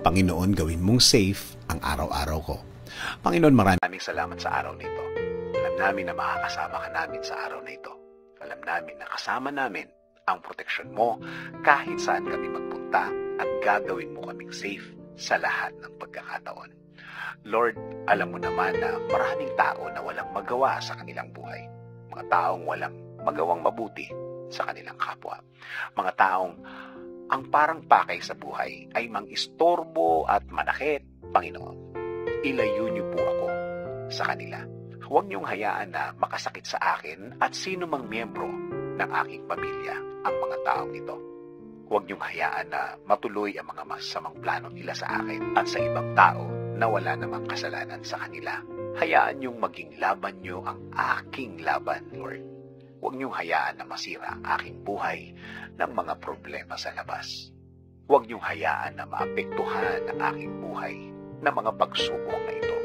Panginoon, gawin mong safe ang araw-araw ko. Panginoon, maraming salamat sa araw nito. Alam namin na makakasama ka namin sa araw na ito. Alam namin na kasama namin ang proteksyon mo kahit saan kami magpunta at gagawin mo kaming safe sa lahat ng pagkakataon. Lord, alam mo naman na maraming tao na walang magawa sa kanilang buhay. Mga taong walang magawang mabuti sa kanilang kapwa. Mga taong ang parang pakay sa buhay ay mang-istorbo at manakit. Panginoon, ilayo niyo po ako sa kanila. Huwag niyong hayaan na makasakit sa akin at sino mang miyembro ng aking pamilya ang mga taong ito. Huwag niyong hayaan na matuloy ang mga masasamang plano nila sa akin at sa ibang tao na wala namang kasalanan sa kanila. Hayaan niyong maging laban niyo ang aking laban, Lord. Huwag niyong hayaan na masira ang aking buhay ng mga problema sa labas. Huwag niyong hayaan na maapektuhan ang aking buhay ng mga pagsubok na ito.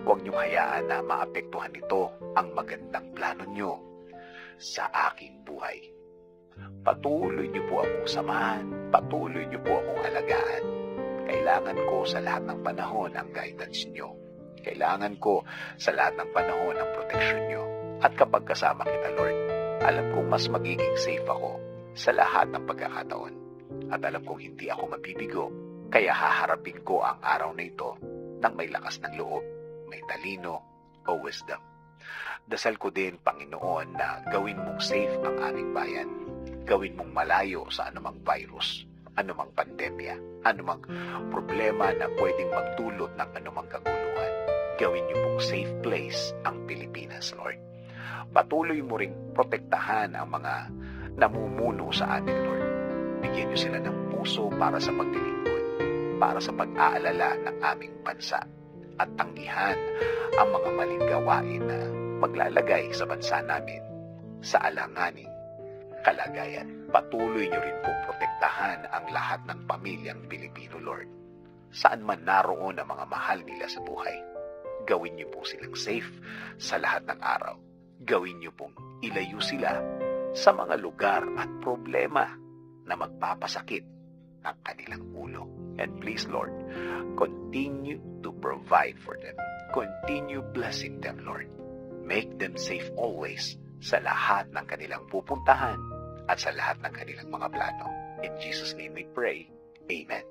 Huwag niyong hayaan na maapektuhan nito ang magandang plano niyo sa aking buhay. Patuloy niyo po akong samahan. Patuloy niyo po akong alagaan. Kailangan ko sa lahat ng panahon ang guidance niyo. Kailangan ko sa lahat ng panahon ang protection niyo. At kapag kasama kita, Lord, alam kong mas magiging safe ako sa lahat ng pagkakataon. At alam kong hindi ako mabibigo, kaya haharapin ko ang araw na ito ng may lakas ng loob, may talino o wisdom. Dasal ko din, Panginoon, na gawin mong safe ang aming bayan. Gawin mong malayo sa anumang virus, anumang pandemya, anumang problema na pwedeng magdulot ng anumang kaguluhan. Gawin niyo pong safe place ang Pilipinas, Lord. Patuloy mo ring protektahan ang mga namumuno sa atin, Lord. Bigyan niyo sila ng puso para sa paglilingkod, para sa pag-aalala ng aming bansa, at tanggihan ang mga maling gawain na maglalagay sa bansa namin sa alanganing kalagayan. Patuloy niyo rin pong protektahan ang lahat ng pamilyang Pilipino, Lord. Saan man naroon ang mga mahal nila sa buhay, gawin niyo po silang safe sa lahat ng araw. Gawin niyo pong ilayo sila sa mga lugar at problema na magpapasakit ng kanilang ulo. And please, Lord, continue to provide for them. Continue blessing them, Lord. Make them safe always sa lahat ng kanilang pupuntahan at sa lahat ng kanilang mga plano. In Jesus' name we pray. Amen.